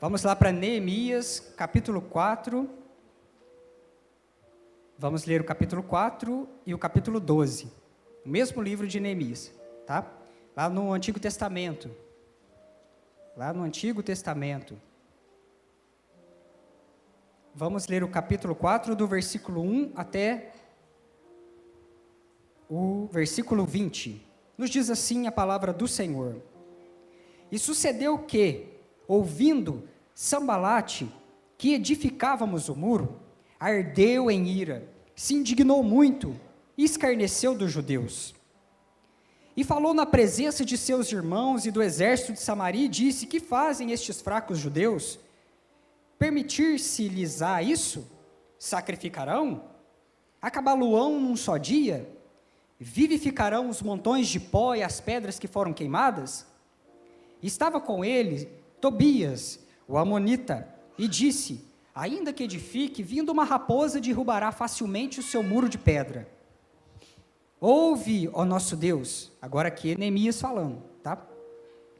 Vamos lá para Neemias, capítulo 4. Vamos ler o capítulo 4 e o capítulo 12. O mesmo livro de Neemias, tá? Lá no Antigo Testamento. Vamos ler o capítulo 4, do versículo 1 até o versículo 20. Nos diz assim a palavra do Senhor. E sucedeu que, ouvindo Sambalate, que edificávamos o muro, ardeu em ira, se indignou muito e escarneceu dos judeus. E falou na presença de seus irmãos e do exército de Samaria e disse: que fazem estes fracos judeus? Permitir-se-lhes-á isso? Sacrificarão? Acabá-lo-ão num só dia? Vivificarão os montões de pó e as pedras que foram queimadas? Estava com ele Tobias, o amonita, e disse: ainda que edifique, vindo uma raposa derrubará facilmente o seu muro de pedra. Ouve, ó nosso Deus, agora aqui é Neemias falando, tá?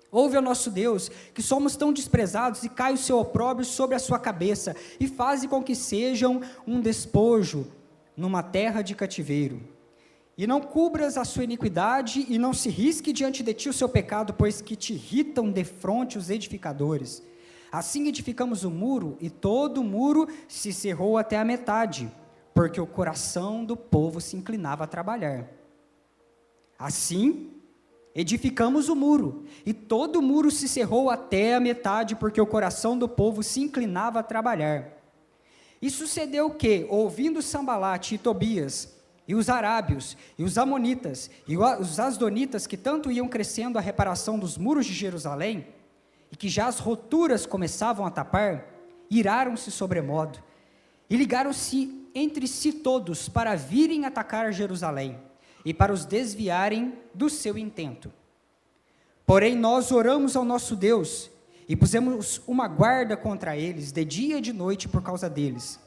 Ouve, ó nosso Deus, que somos tão desprezados, e cai o seu opróbrio sobre a sua cabeça, e faze com que sejam um despojo numa terra de cativeiro. E não cubras a sua iniquidade, e não se risque diante de ti o seu pecado, pois que te irritam defronte os edificadores. Assim edificamos o muro, e todo o muro se cerrou até a metade, porque o coração do povo se inclinava a trabalhar. Assim, edificamos o muro, e todo o muro se cerrou até a metade, porque o coração do povo se inclinava a trabalhar. E sucedeu que, ouvindo Sambalate e Tobias, e os arábios, e os amonitas, e os asdonitas, que tanto iam crescendo a reparação dos muros de Jerusalém, e que já as roturas começavam a tapar, iraram-se sobremodo, e ligaram-se entre si todos para virem atacar Jerusalém, e para os desviarem do seu intento. Porém nós oramos ao nosso Deus, e pusemos uma guarda contra eles, de dia e de noite, por causa deles.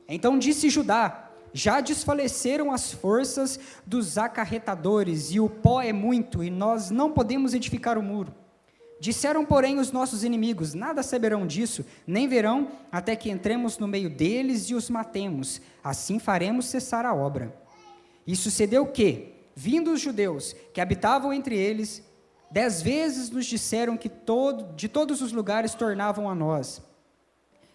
Então disse Judá: já desfaleceram as forças dos acarretadores, e o pó é muito, e nós não podemos edificar o muro. Disseram, porém, os nossos inimigos: nada saberão disso, nem verão, até que entremos no meio deles e os matemos. Assim faremos cessar a obra. E sucedeu que, vindo os judeus que habitavam entre eles, 10 vezes nos disseram que de todos os lugares tornavam a nós.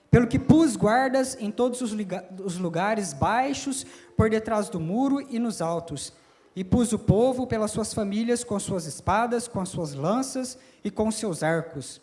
Pelo que pus guardas em todos os lugares baixos, por detrás do muro e nos altos. E pus o povo pelas suas famílias, com suas espadas, com as suas lanças e com seus arcos.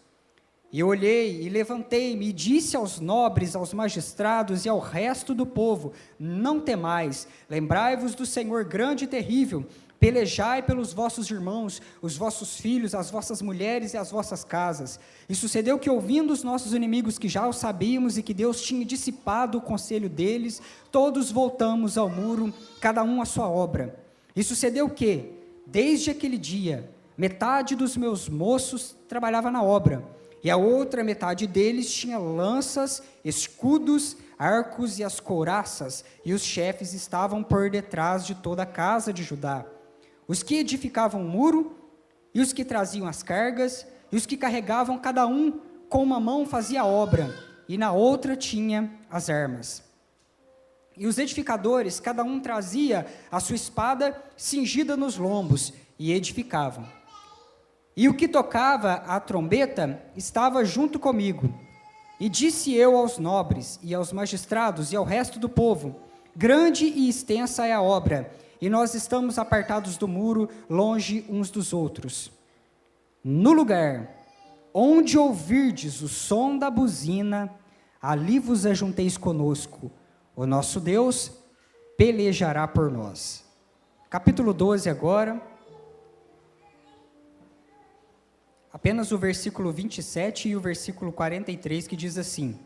E olhei e levantei-me e disse aos nobres, aos magistrados e ao resto do povo: não temais, lembrai-vos do Senhor grande e terrível, pelejai pelos vossos irmãos, os vossos filhos, as vossas mulheres e as vossas casas. E sucedeu que, ouvindo os nossos inimigos, que já o sabíamos, e que Deus tinha dissipado o conselho deles, todos voltamos ao muro, cada um à sua obra. E sucedeu que, desde aquele dia, metade dos meus moços trabalhava na obra, e a outra metade deles tinha lanças, escudos, arcos e as couraças, e os chefes estavam por detrás de toda a casa de Judá. Os que edificavam o muro, e os que traziam as cargas, e os que carregavam, cada um com uma mão fazia a obra, e na outra tinha as armas. E os edificadores, cada um trazia a sua espada cingida nos lombos, e edificavam. E o que tocava a trombeta estava junto comigo. E disse eu aos nobres, e aos magistrados, e ao resto do povo: grande e extensa é a obra, e nós estamos apartados do muro, longe uns dos outros. No lugar onde ouvirdes o som da buzina, ali vos ajunteis conosco. O nosso Deus pelejará por nós. Capítulo 12 agora. Apenas o versículo 27 e o versículo 43, que diz assim: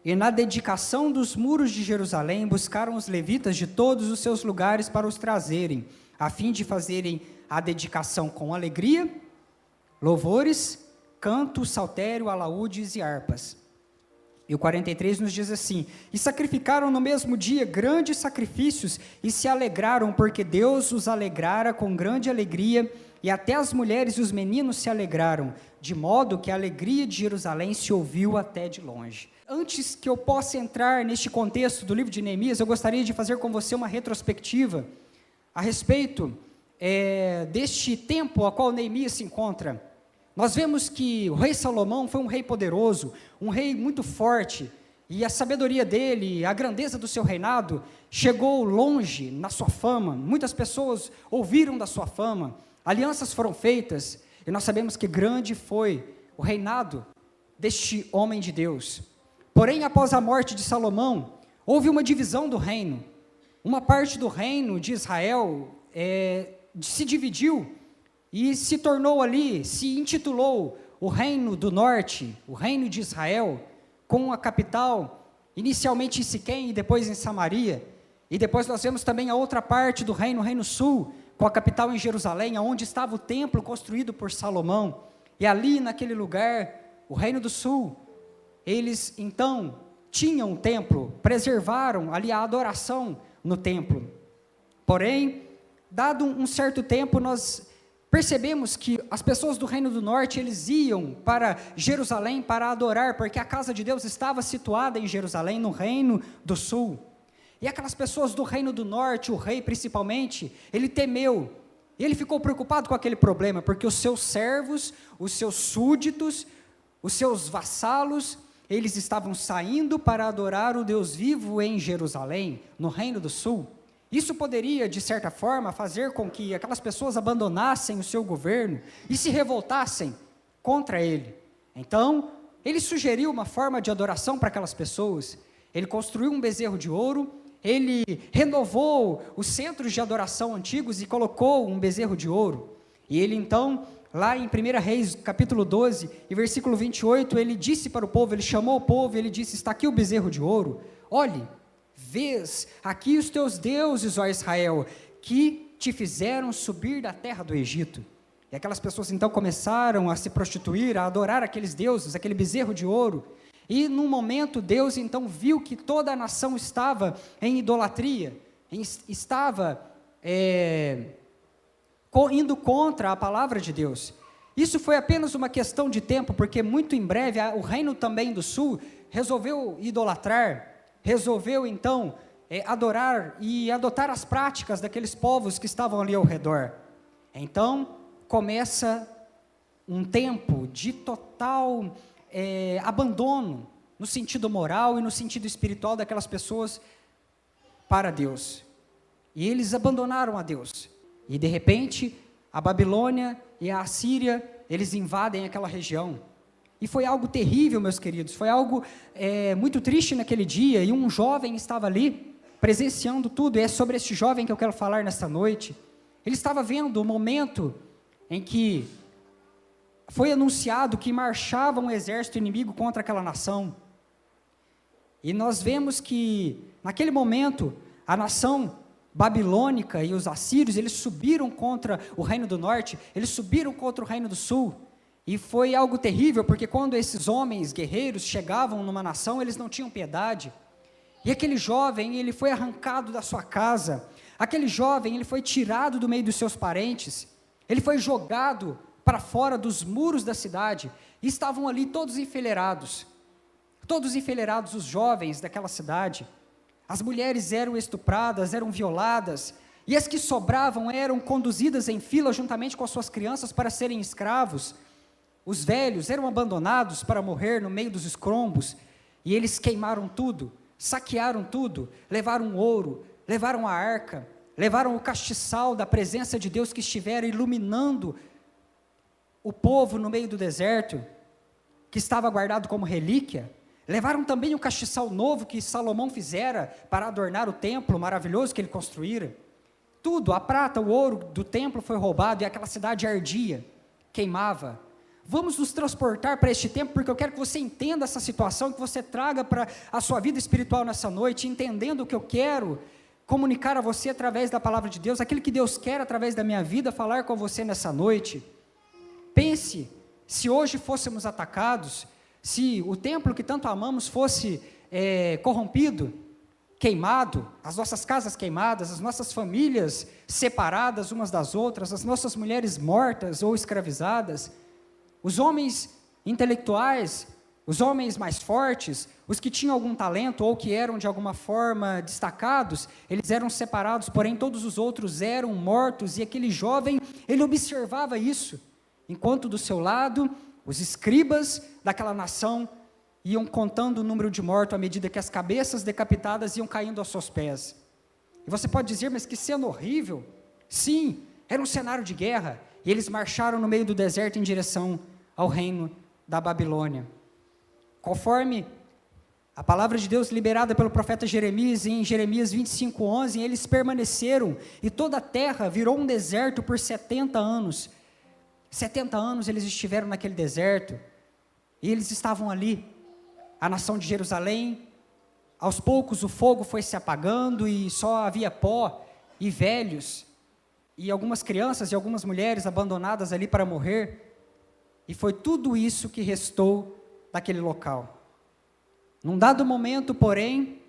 e na dedicação dos muros de Jerusalém, buscaram os levitas de todos os seus lugares para os trazerem, a fim de fazerem a dedicação com alegria, louvores, canto, saltério, alaúdes e harpas. E o 43 nos diz assim: e sacrificaram no mesmo dia grandes sacrifícios, e se alegraram, porque Deus os alegrara com grande alegria, e até as mulheres e os meninos se alegraram, de modo que a alegria de Jerusalém se ouviu até de longe. Antes que eu possa entrar neste contexto do livro de Neemias, eu gostaria de fazer com você uma retrospectiva a respeito deste tempo a qual Neemias se encontra. Nós vemos que o rei Salomão foi um rei poderoso, um rei muito forte, e a sabedoria dele, a grandeza do seu reinado, chegou longe na sua fama. Muitas pessoas ouviram da sua fama, alianças foram feitas, e nós sabemos que grande foi o reinado deste homem de Deus. Porém, após a morte de Salomão, houve uma divisão do reino. Uma parte do reino de Israel se dividiu e se tornou ali, se intitulou o Reino do Norte, o Reino de Israel, com a capital inicialmente em Siquém e depois em Samaria. E depois nós vemos também a outra parte do reino, o Reino Sul, com a capital em Jerusalém, onde estava o templo construído por Salomão. E ali naquele lugar, o Reino do Sul, eles então tinham um templo, preservaram ali a adoração no templo. Porém, dado um certo tempo, nós percebemos que as pessoas do Reino do Norte, eles iam para Jerusalém para adorar, porque a casa de Deus estava situada em Jerusalém, no Reino do Sul. E aquelas pessoas do Reino do Norte, o rei principalmente, ele temeu, e ele ficou preocupado com aquele problema, porque os seus servos, os seus súditos, os seus vassalos, eles estavam saindo para adorar o Deus vivo em Jerusalém, no Reino do Sul. Isso poderia, de certa forma, fazer com que aquelas pessoas abandonassem o seu governo e se revoltassem contra ele. Então, ele sugeriu uma forma de adoração para aquelas pessoas. Ele construiu um bezerro de ouro, ele renovou os centros de adoração antigos e colocou um bezerro de ouro. E ele então, lá em 1 Reis, capítulo 12, e versículo 28, ele disse para o povo, ele chamou o povo, ele disse, está aqui o bezerro de ouro, olhe, vês aqui os teus deuses, ó Israel, que te fizeram subir da terra do Egito. E aquelas pessoas então começaram a se prostituir, a adorar aqueles deuses, aquele bezerro de ouro. E num momento Deus então viu que toda a nação estava em idolatria, estava indo contra a palavra de Deus. Isso foi apenas uma questão de tempo, porque muito em breve o reino também do sul resolveu idolatrar, resolveu então adorar e adotar as práticas daqueles povos que estavam ali ao redor. Então começa um tempo de total abandono no sentido moral e no sentido espiritual daquelas pessoas para Deus. E eles abandonaram a Deus. E de repente a Babilônia e a Assíria, eles invadem aquela região. E foi algo terrível, meus queridos, foi algo muito triste naquele dia, e um jovem estava ali, presenciando tudo, e é sobre este jovem que eu quero falar nesta noite. Ele estava vendo o momento em que foi anunciado que marchava um exército inimigo contra aquela nação, e nós vemos que, naquele momento, a nação babilônica e os assírios, eles subiram contra o reino do norte, eles subiram contra o reino do sul, e foi algo terrível, porque quando esses homens guerreiros chegavam numa nação, eles não tinham piedade, e aquele jovem, ele foi arrancado da sua casa, aquele jovem, ele foi tirado do meio dos seus parentes, ele foi jogado para fora dos muros da cidade, e estavam ali todos enfileirados os jovens daquela cidade. As mulheres eram estupradas, eram violadas, e as que sobravam eram conduzidas em fila juntamente com as suas crianças para serem escravos. Os velhos eram abandonados para morrer no meio dos escombros, e eles queimaram tudo, saquearam tudo, levaram ouro, levaram a arca, levaram o castiçal da presença de Deus que estivera iluminando o povo no meio do deserto, que estava guardado como relíquia. Levaram também o castiçal novo que Salomão fizera para adornar o templo maravilhoso que ele construíra. Tudo, a prata, o ouro do templo foi roubado, e aquela cidade ardia, queimava. Vamos nos transportar para este tempo, porque eu quero que você entenda essa situação, que você traga para a sua vida espiritual nessa noite, entendendo o que eu quero comunicar a você através da palavra de Deus, aquilo que Deus quer através da minha vida falar com você nessa noite. Pense, se hoje fôssemos atacados, se o templo que tanto amamos fosse corrompido, queimado, as nossas casas queimadas, as nossas famílias separadas umas das outras, as nossas mulheres mortas ou escravizadas, os homens intelectuais, os homens mais fortes, os que tinham algum talento ou que eram de alguma forma destacados, eles eram separados, porém todos os outros eram mortos, e aquele jovem, ele observava isso, enquanto do seu lado, os escribas daquela nação iam contando o número de mortos à medida que as cabeças decapitadas iam caindo aos seus pés. E você pode dizer, mas que cena horrível. Sim, era um cenário de guerra, e eles marcharam no meio do deserto em direção ao reino da Babilônia. Conforme a palavra de Deus liberada pelo profeta Jeremias, em Jeremias 25:11, eles permaneceram, e toda a terra virou um deserto por 70 anos. 70 anos eles estiveram naquele deserto, e eles estavam ali, a nação de Jerusalém. Aos poucos o fogo foi se apagando, e só havia pó e velhos, e algumas crianças e algumas mulheres abandonadas ali para morrer, e foi tudo isso que restou daquele local. Num dado momento, porém,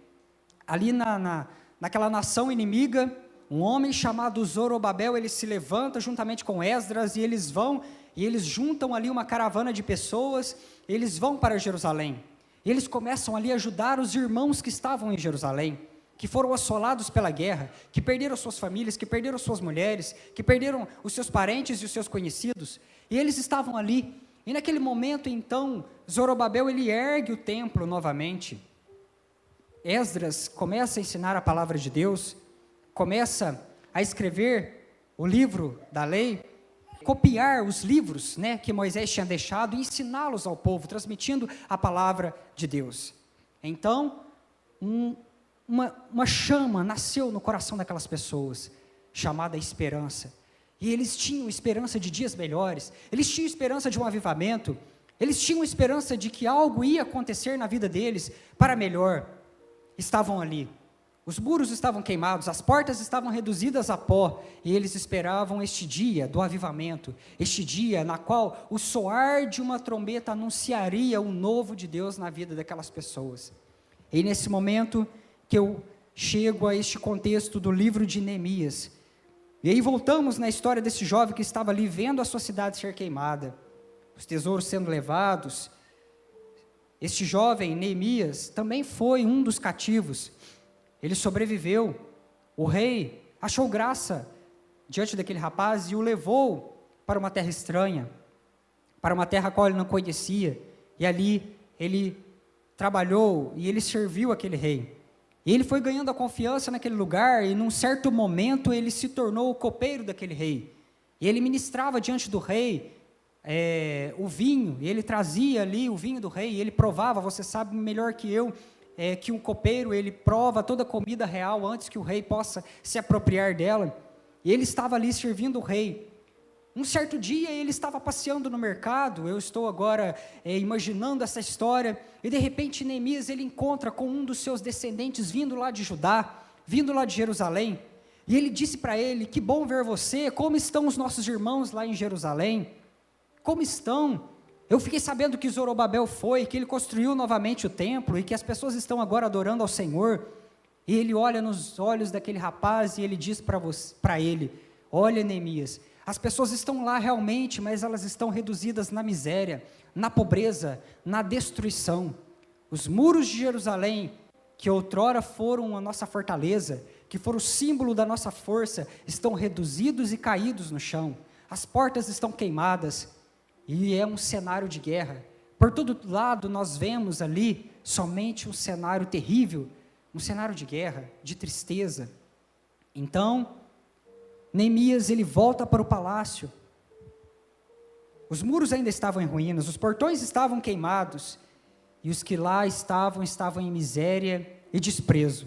ali naquela nação inimiga, um homem chamado Zorobabel, ele se levanta juntamente com Esdras, e eles vão, e eles juntam ali uma caravana de pessoas, eles vão para Jerusalém, e eles começam ali a ajudar os irmãos que estavam em Jerusalém, que foram assolados pela guerra, que perderam suas famílias, que perderam suas mulheres, que perderam os seus parentes e os seus conhecidos, e eles estavam ali. E naquele momento, então, Zorobabel, ele ergue o templo novamente. Esdras começa a ensinar a palavra de Deus, começa a escrever o livro da lei, copiar os livros, que Moisés tinha deixado, e ensiná-los ao povo, transmitindo a palavra de Deus. Então, uma chama nasceu no coração daquelas pessoas, chamada esperança. E eles tinham esperança de dias melhores, eles tinham esperança de um avivamento, eles tinham esperança de que algo ia acontecer na vida deles para melhor. Estavam ali, os muros estavam queimados, as portas estavam reduzidas a pó, e eles esperavam este dia do avivamento, este dia na qual o soar de uma trombeta anunciaria o novo de Deus na vida daquelas pessoas. E nesse momento que eu chego a este contexto do livro de Neemias, e aí voltamos na história desse jovem que estava ali vendo a sua cidade ser queimada, os tesouros sendo levados. Este jovem, Neemias, também foi um dos cativos. Ele sobreviveu. O rei achou graça diante daquele rapaz e o levou para uma terra estranha, para uma terra a qual ele não conhecia. E ali ele trabalhou e ele serviu aquele rei. E ele foi ganhando a confiança naquele lugar, e num certo momento ele se tornou o copeiro daquele rei. E ele ministrava diante do rei o vinho, e ele trazia ali o vinho do rei, e ele provava. Você sabe melhor que eu, que um copeiro, ele prova toda a comida real antes que o rei possa se apropriar dela. E ele estava ali servindo o rei. Um certo dia ele estava passeando no mercado, eu estou agora imaginando essa história, e de repente Neemias ele encontra com um dos seus descendentes vindo lá de Judá, vindo lá de Jerusalém, e ele disse para ele: que bom ver você, como estão os nossos irmãos lá em Jerusalém? Como estão? Eu fiquei sabendo que Zorobabel foi, que ele construiu novamente o templo, e que as pessoas estão agora adorando ao Senhor. E ele olha nos olhos daquele rapaz, e ele diz para ele: olha, Neemias, as pessoas estão lá realmente, mas elas estão reduzidas na miséria, na pobreza, na destruição. Os muros de Jerusalém, que outrora foram a nossa fortaleza, que foram o símbolo da nossa força, estão reduzidos e caídos no chão. As portas estão queimadas, e é um cenário de guerra. Por todo lado nós vemos ali somente um cenário terrível, um cenário de guerra, de tristeza. Então, Neemias, ele volta para o palácio. Os muros ainda estavam em ruínas, os portões estavam queimados, e os que lá estavam em miséria e desprezo.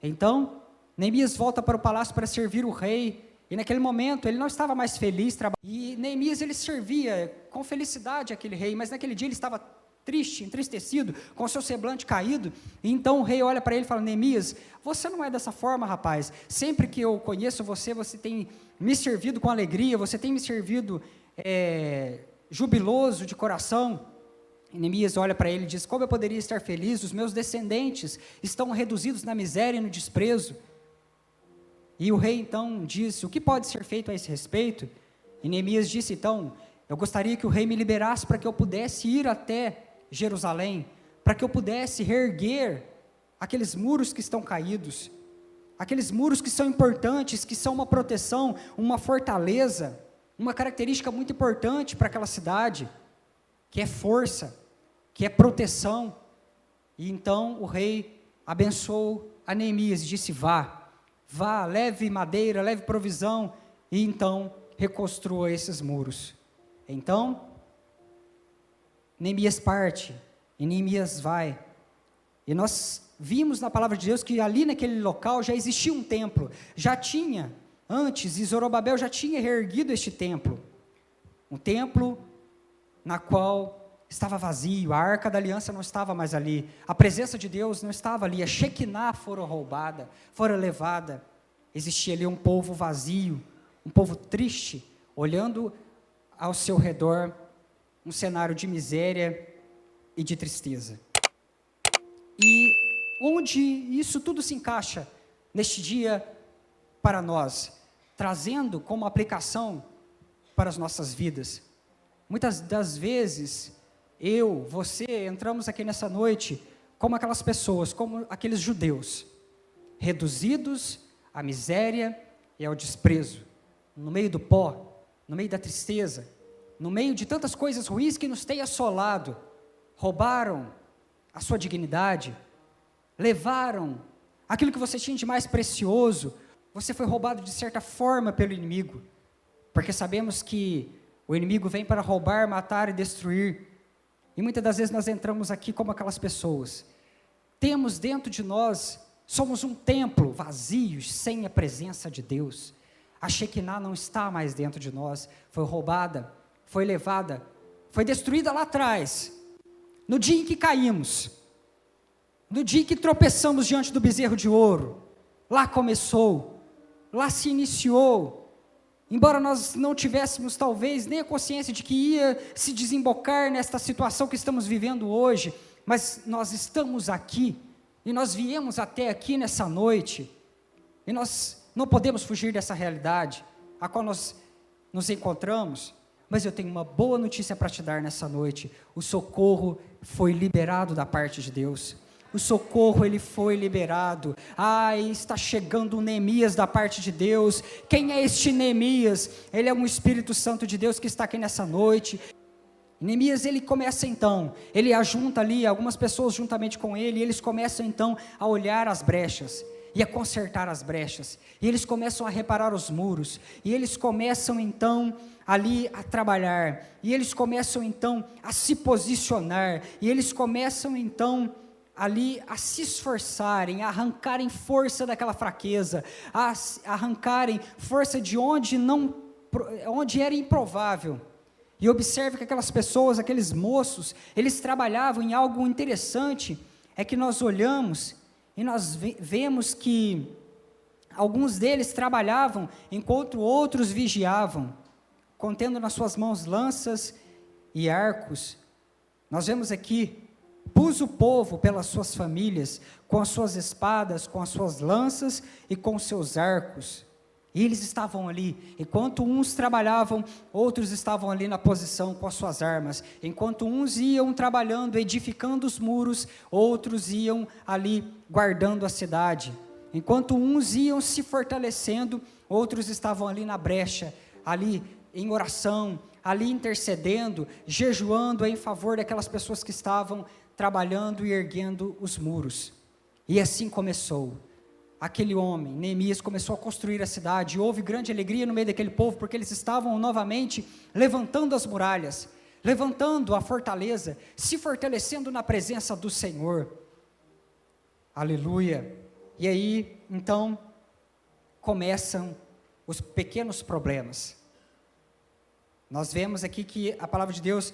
Então, Neemias volta para o palácio para servir o rei, e naquele momento ele não estava mais feliz, e Neemias ele servia com felicidade aquele rei, mas naquele dia ele estava triste, entristecido, com o seu semblante caído. E então o rei olha para ele e fala: Neemias, você não é dessa forma, rapaz. Sempre que eu conheço você, você tem me servido com alegria, você tem me servido jubiloso de coração. Neemias olha para ele e diz: como eu poderia estar feliz? Os meus descendentes estão reduzidos na miséria e no desprezo. E o rei então disse: o que pode ser feito a esse respeito? E Neemias disse: então, eu gostaria que o rei me liberasse para que eu pudesse ir até Jerusalém, para que eu pudesse reerguer aqueles muros que estão caídos, aqueles muros que são importantes, que são uma proteção, uma fortaleza, uma característica muito importante para aquela cidade, que é força, que é proteção. E então o rei abençoou a Neemias e disse: vá, leve madeira, leve provisão, e então reconstrua esses muros. Então, Neemias parte, e Neemias vai, e nós vimos na palavra de Deus que ali naquele local já existia um templo, já tinha, antes, e Zorobabel já tinha reerguido este templo, um templo na qual estava vazio, a arca da aliança não estava mais ali, a presença de Deus não estava ali, a Shekinah fora roubada, fora levada, existia ali um povo vazio, um povo triste, olhando ao seu redor, um cenário de miséria e de tristeza. E onde isso tudo se encaixa neste dia para nós, trazendo como aplicação para as nossas vidas? Muitas das vezes, eu, você, entramos aqui nessa noite como aquelas pessoas, como aqueles judeus, reduzidos à miséria e ao desprezo, no meio do pó, no meio da tristeza, no meio de tantas coisas ruins que nos têm assolado, roubaram a sua dignidade, levaram aquilo que você tinha de mais precioso, você foi roubado de certa forma pelo inimigo, porque sabemos que o inimigo vem para roubar, matar e destruir, e muitas das vezes nós entramos aqui como aquelas pessoas, temos dentro de nós, somos um templo vazio, sem a presença de Deus, a Shekinah não está mais dentro de nós, foi roubada, foi levada, foi destruída lá atrás, no dia em que caímos, no dia em que tropeçamos diante do bezerro de ouro, lá começou, lá se iniciou, embora nós não tivéssemos talvez nem a consciência de que ia se desembocar nesta situação que estamos vivendo hoje, mas nós estamos aqui, e nós viemos até aqui nessa noite, e nós não podemos fugir dessa realidade, a qual nós nos encontramos, mas eu tenho uma boa notícia para te dar nessa noite, o socorro foi liberado da parte de Deus, o socorro ele foi liberado, está chegando o Neemias da parte de Deus. Quem é este Neemias? Ele é um Espírito Santo de Deus que está aqui nessa noite. Neemias ele começa então, ele ajunta ali algumas pessoas juntamente com ele, e eles começam então a olhar as brechas, e a consertar as brechas, e eles começam a reparar os muros, e eles começam então ali a trabalhar, e eles começam então a se posicionar, e eles começam então ali a se esforçarem, a arrancarem força daquela fraqueza, a arrancarem força de onde era improvável. E observe que aquelas pessoas, aqueles moços, eles trabalhavam em algo interessante, é que nós olhamos e nós vemos que alguns deles trabalhavam enquanto outros vigiavam, contendo nas suas mãos lanças e arcos. Nós vemos aqui, pus o povo pelas suas famílias, com as suas espadas, com as suas lanças e com os seus arcos. E eles estavam ali, enquanto uns trabalhavam, outros estavam ali na posição com as suas armas. Enquanto uns iam trabalhando, edificando os muros, outros iam ali guardando a cidade. Enquanto uns iam se fortalecendo, outros estavam ali na brecha, ali em oração, ali intercedendo, jejuando em favor daquelas pessoas que estavam trabalhando e erguendo os muros. E assim começou. Aquele homem, Neemias, começou a construir a cidade, e houve grande alegria no meio daquele povo, porque eles estavam novamente levantando as muralhas, levantando a fortaleza, se fortalecendo na presença do Senhor. Aleluia! E aí, então, começam os pequenos problemas. Nós vemos aqui que a palavra de Deus,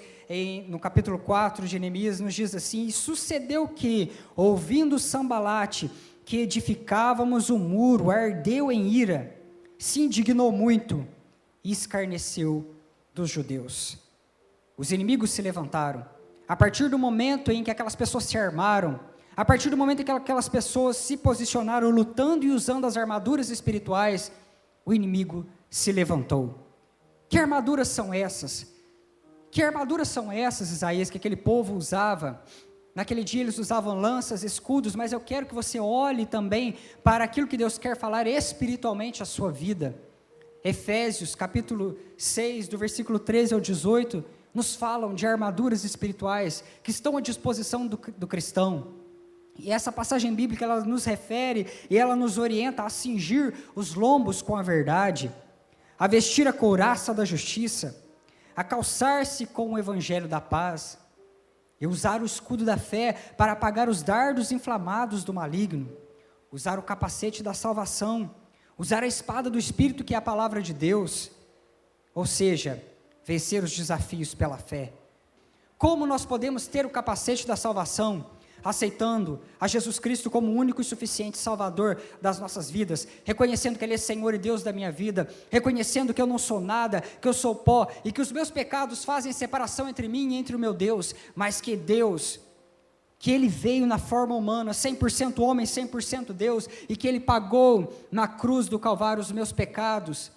no capítulo 4 de Neemias, nos diz assim: e sucedeu que, ouvindo Sambalate, que edificávamos o muro, ardeu em ira, se indignou muito e escarneceu dos judeus. Os inimigos se levantaram, A partir do momento em que aquelas pessoas se armaram, a partir do momento em que aquelas pessoas se posicionaram lutando e usando as armaduras espirituais, o inimigo se levantou. Que armaduras são essas? Que armaduras são essas, Isaías, que aquele povo usava? Naquele dia eles usavam lanças, escudos, mas eu quero que você olhe também para aquilo que Deus quer falar espiritualmente à sua vida. Efésios, capítulo 6, do versículo 13 ao 18, nos falam de armaduras espirituais que estão à disposição do cristão. E essa passagem bíblica, ela nos refere e ela nos orienta a cingir os lombos com a verdade, a vestir a couraça da justiça, a calçar-se com o evangelho da paz, e usar o escudo da fé para apagar os dardos inflamados do maligno, usar o capacete da salvação, usar a espada do Espírito, que é a palavra de Deus, ou seja, vencer os desafios pela fé. Como nós podemos ter o capacete da salvação? Aceitando a Jesus Cristo como o único e suficiente Salvador das nossas vidas, reconhecendo que Ele é Senhor e Deus da minha vida, reconhecendo que eu não sou nada, que eu sou pó, e que os meus pecados fazem separação entre mim e entre o meu Deus, mas que Deus, que Ele veio na forma humana, 100% homem, 100% Deus, e que Ele pagou na cruz do Calvário os meus pecados,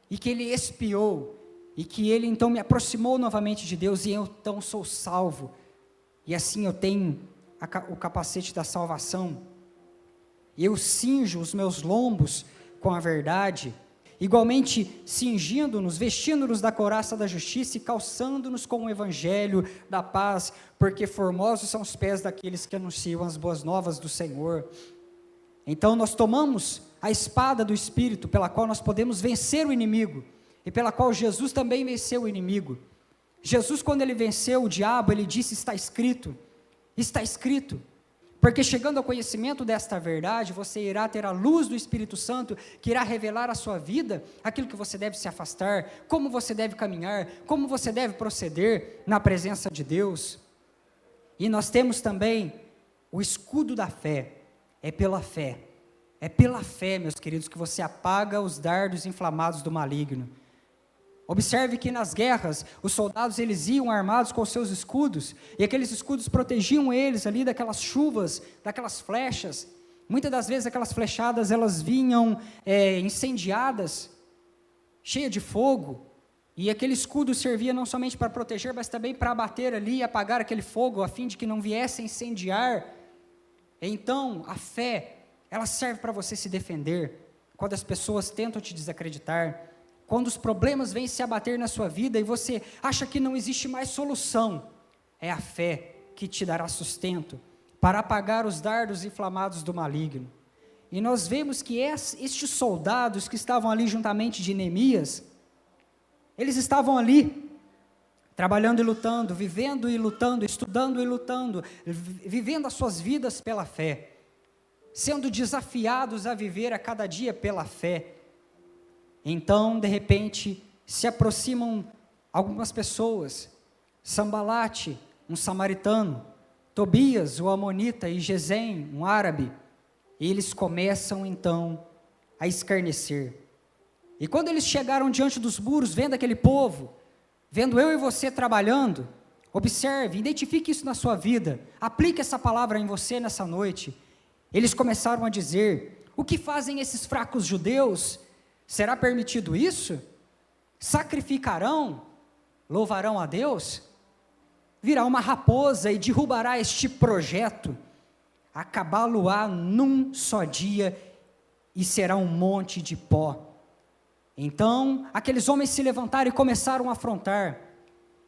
e que Ele expiou, e que Ele então me aproximou novamente de Deus, e eu então sou salvo, e assim eu tenho o capacete da salvação, eu cinjo os meus lombos com a verdade, igualmente cingindo-nos, vestindo-nos da couraça da justiça e calçando-nos com o evangelho da paz, porque formosos são os pés daqueles que anunciam as boas novas do Senhor. Então nós tomamos a espada do Espírito, pela qual nós podemos vencer o inimigo, e pela qual Jesus também venceu o inimigo. Jesus, quando Ele venceu o diabo, Ele disse: está escrito. Está escrito, porque chegando ao conhecimento desta verdade, você irá ter a luz do Espírito Santo, que irá revelar à sua vida aquilo que você deve se afastar, como você deve caminhar, como você deve proceder na presença de Deus. E nós temos também o escudo da fé. É pela fé, meus queridos, que você apaga os dardos inflamados do maligno. Observe que nas guerras, os soldados eles iam armados com seus escudos, e aqueles escudos protegiam eles ali daquelas chuvas, daquelas flechas. Muitas das vezes aquelas flechadas elas vinham incendiadas, cheias de fogo, e aquele escudo servia não somente para proteger, mas também para abater ali e apagar aquele fogo, a fim de que não viesse a incendiar. Então, a fé, ela serve para você se defender, quando as pessoas tentam te desacreditar, quando os problemas vêm se abater na sua vida e você acha que não existe mais solução, é a fé que te dará sustento para apagar os dardos inflamados do maligno. E nós vemos que estes soldados que estavam ali juntamente de Neemias, eles estavam ali, trabalhando e lutando, vivendo e lutando, estudando e lutando, vivendo as suas vidas pela fé, sendo desafiados a viver a cada dia pela fé. Então, de repente, se aproximam algumas pessoas, Sambalate, um samaritano, Tobias, o amonita, e Gesem, um árabe, e eles começam então a escarnecer. E quando eles chegaram diante dos muros, vendo aquele povo, vendo eu e você trabalhando, observe, identifique isso na sua vida, aplique essa palavra em você nessa noite. Eles começaram a dizer: o que fazem esses fracos judeus? Será permitido isso? Sacrificarão? Louvarão a Deus? Virá uma raposa e derrubará este projeto, acabá-lo-á num só dia, e será um monte de pó. Então, aqueles homens se levantaram e começaram a afrontar.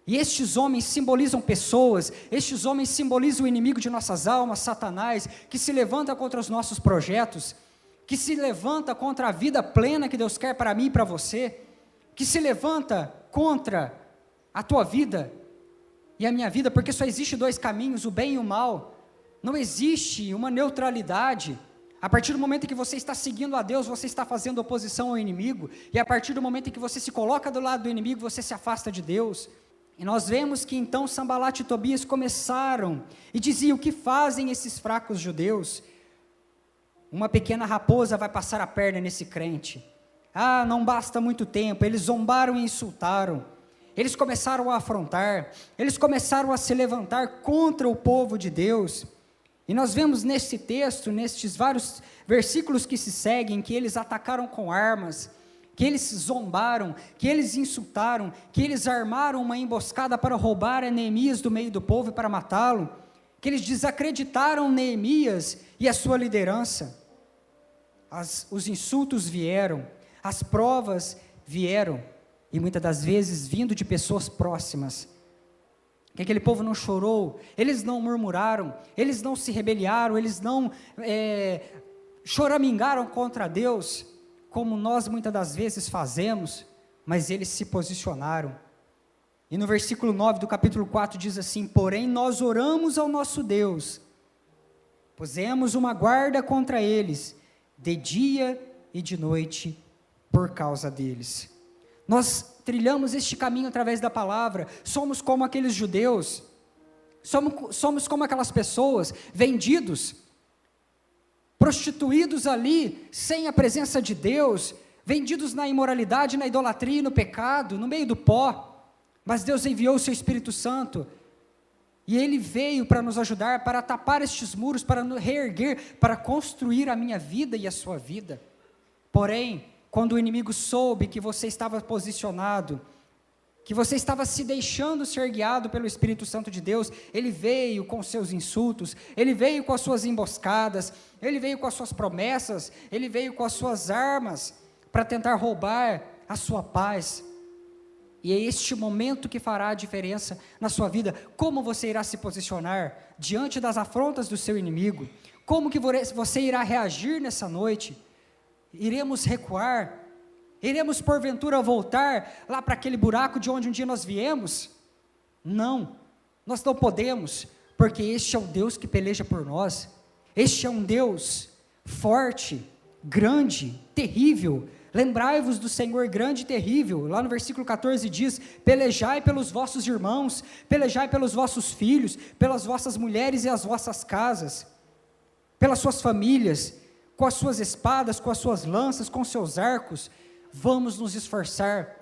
E estes homens simbolizam pessoas, estes homens simbolizam o inimigo de nossas almas, Satanás, que se levanta contra os nossos projetos, que se levanta contra a vida plena que Deus quer para mim e para você, que se levanta contra a tua vida e a minha vida, porque só existe dois caminhos, o bem e o mal, não existe uma neutralidade. A partir do momento em que você está seguindo a Deus, você está fazendo oposição ao inimigo, e a partir do momento em que você se coloca do lado do inimigo, você se afasta de Deus. E nós vemos que então Sambalate e Tobias começaram e diziam: o que fazem esses fracos judeus? Uma pequena raposa vai passar a perna nesse crente. Ah, não basta muito tempo. Eles zombaram e insultaram. eles começaram a afrontar, eles começaram a se levantar contra o povo de Deus. E nós vemos nesse texto, nestes vários versículos que se seguem, que eles atacaram com armas, que eles zombaram, que eles insultaram, que eles armaram uma emboscada para roubar a Neemias do meio do povo e para matá-lo, que eles desacreditaram Neemias e a sua liderança. Os insultos vieram, as provas vieram, e muitas das vezes vindo de pessoas próximas. Que aquele povo não chorou, eles não murmuraram, eles não se rebeliaram, eles não choramingaram contra Deus, como nós muitas das vezes fazemos, mas eles se posicionaram. E no versículo 9 do capítulo 4 diz assim: porém nós oramos ao nosso Deus, pusemos uma guarda contra eles, de dia e de noite, por causa deles. Nós trilhamos este caminho através da palavra, somos como aqueles judeus, somos como aquelas pessoas, vendidos, prostituídos ali, sem a presença de Deus, vendidos na imoralidade, na idolatria e no pecado, no meio do pó, mas Deus enviou o seu Espírito Santo, e Ele veio para nos ajudar, para tapar estes muros, para nos reerguer, para construir a minha vida e a sua vida. Porém, quando o inimigo soube que você estava posicionado, que você estava se deixando ser guiado pelo Espírito Santo de Deus, ele veio com seus insultos, ele veio com as suas emboscadas, ele veio com as suas promessas, ele veio com as suas armas, para tentar roubar a sua paz. E é este momento que fará a diferença na sua vida. Como você irá se posicionar diante das afrontas do seu inimigo? Como que você irá reagir nessa noite? Iremos recuar? Iremos porventura voltar lá para aquele buraco de onde um dia nós viemos? Não, nós não podemos, porque este é o Deus que peleja por nós, este é um Deus forte, grande, terrível. Lembrai-vos do Senhor grande e terrível, lá no versículo 14 diz: pelejai pelos vossos irmãos, pelejai pelos vossos filhos, pelas vossas mulheres e as vossas casas, pelas suas famílias, com as suas espadas, com as suas lanças, com seus arcos. Vamos nos esforçar,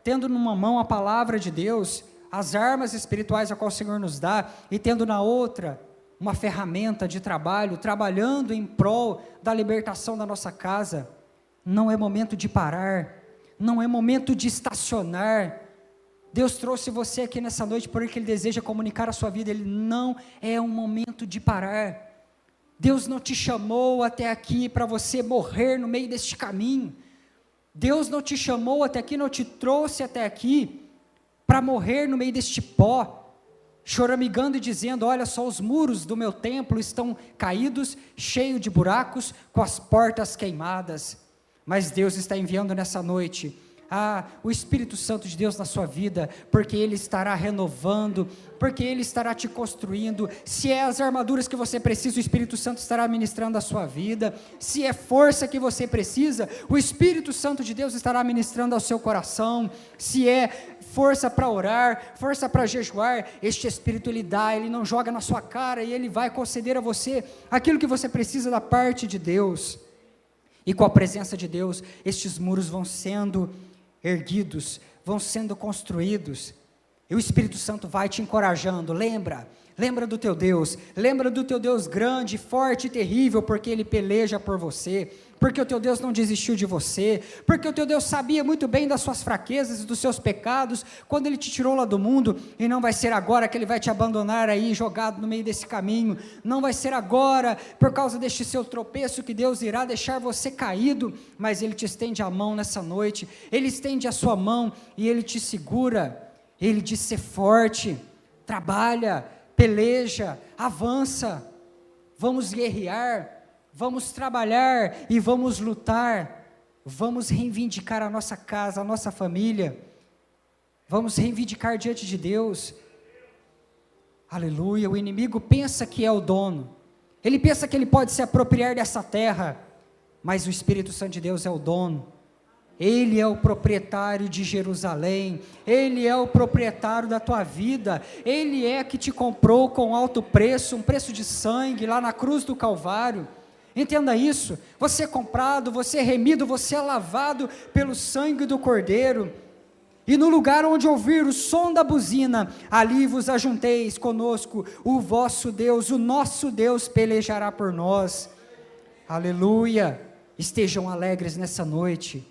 tendo numa mão a palavra de Deus, as armas espirituais a qual o Senhor nos dá, e tendo na outra uma ferramenta de trabalho, trabalhando em prol da libertação da nossa casa. Não é momento de parar, não é momento de estacionar. Deus trouxe você aqui nessa noite porque Ele deseja comunicar a sua vida. Ele não é um momento de parar. Deus não te chamou até aqui para você morrer no meio deste caminho. Deus não te chamou até aqui, não te trouxe até aqui para morrer no meio deste pó, choramingando e dizendo: olha só, os muros do meu templo estão caídos, cheios de buracos, com as portas queimadas. Mas Deus está enviando nessa noite o Espírito Santo de Deus na sua vida, porque Ele estará renovando, porque Ele estará te construindo. Se é as armaduras que você precisa, o Espírito Santo estará ministrando a sua vida. Se é força que você precisa, o Espírito Santo de Deus estará ministrando ao seu coração. Se é força para orar, força para jejuar, este Espírito Ele dá, Ele não joga na sua cara, e Ele vai conceder a você aquilo que você precisa da parte de Deus. E com a presença de Deus, estes muros vão sendo erguidos, vão sendo construídos, e o Espírito Santo vai te encorajando. Lembra do teu Deus, lembra do teu Deus grande, forte e terrível, porque Ele peleja por você, porque o teu Deus não desistiu de você, porque o teu Deus sabia muito bem das suas fraquezas e dos seus pecados, quando Ele te tirou lá do mundo, e não vai ser agora que Ele vai te abandonar aí, jogado no meio desse caminho, não vai ser agora, por causa deste seu tropeço, que Deus irá deixar você caído, mas Ele te estende a mão nessa noite, Ele estende a sua mão, e Ele te segura, Ele diz: ser forte, trabalha, peleja, avança, vamos guerrear, vamos trabalhar e vamos lutar, vamos reivindicar a nossa casa, a nossa família, vamos reivindicar diante de Deus. Aleluia. O inimigo pensa que é o dono, ele pensa que ele pode se apropriar dessa terra, mas o Espírito Santo de Deus é o dono. Ele é o proprietário de Jerusalém, Ele é o proprietário da tua vida, Ele é que te comprou com alto preço, um preço de sangue lá na cruz do Calvário. Entenda isso, você é comprado, você é remido, você é lavado pelo sangue do Cordeiro. E no lugar onde ouvir o som da buzina, ali vos ajunteis conosco, o vosso Deus, o nosso Deus pelejará por nós. Aleluia! Estejam alegres nessa noite,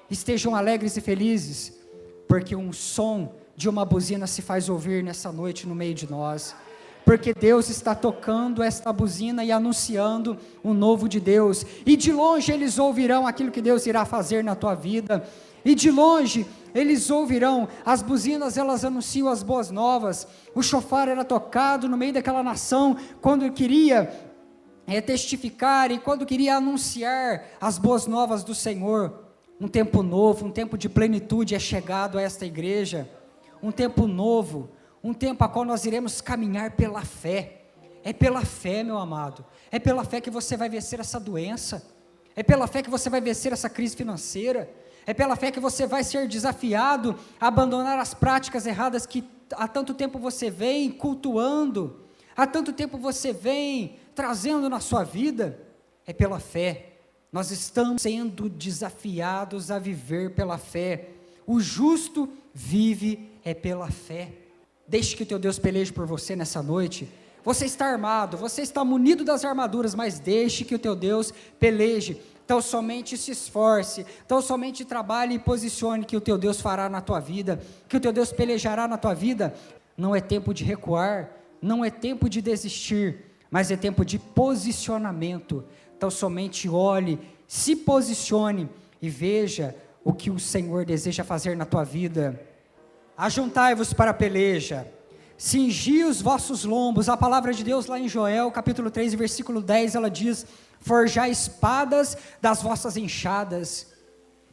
estejam alegres e felizes, porque um som de uma buzina se faz ouvir nessa noite no meio de nós, porque Deus está tocando esta buzina e anunciando o novo de Deus, e de longe eles ouvirão aquilo que Deus irá fazer na tua vida, e de longe eles ouvirão, as buzinas elas anunciam as boas novas, o chofar era tocado no meio daquela nação, quando queria testificar e quando queria anunciar as boas novas do Senhor. Um tempo novo, um tempo de plenitude é chegado a esta igreja, um tempo novo, um tempo a qual nós iremos caminhar pela fé. É pela fé, meu amado, é pela fé que você vai vencer essa doença, é pela fé que você vai vencer essa crise financeira, é pela fé que você vai ser desafiado a abandonar as práticas erradas que há tanto tempo você vem cultuando, há tanto tempo você vem trazendo na sua vida. É pela fé, nós estamos sendo desafiados a viver pela fé. O justo vive pela fé. Deixe que o teu Deus peleje por você nessa noite. Você está armado, você está munido das armaduras, mas deixe que o teu Deus peleje. Então somente se esforce, então somente trabalhe e posicione, que o teu Deus fará na tua vida, que o teu Deus pelejará na tua vida. Não é tempo de recuar, não é tempo de desistir, mas é tempo de posicionamento. Então somente olhe, se posicione e veja o que o Senhor deseja fazer na tua vida. Ajuntai-vos para a peleja, cingi os vossos lombos. A palavra de Deus lá em Joel, capítulo 3, versículo 10, ela diz: forjai espadas das vossas enxadas,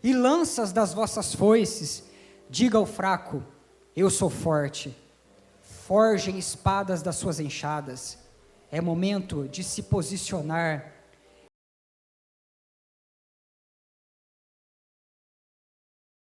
e lanças das vossas foices. Diga ao fraco, eu sou forte. Forjem espadas das suas enxadas. É momento de se posicionar,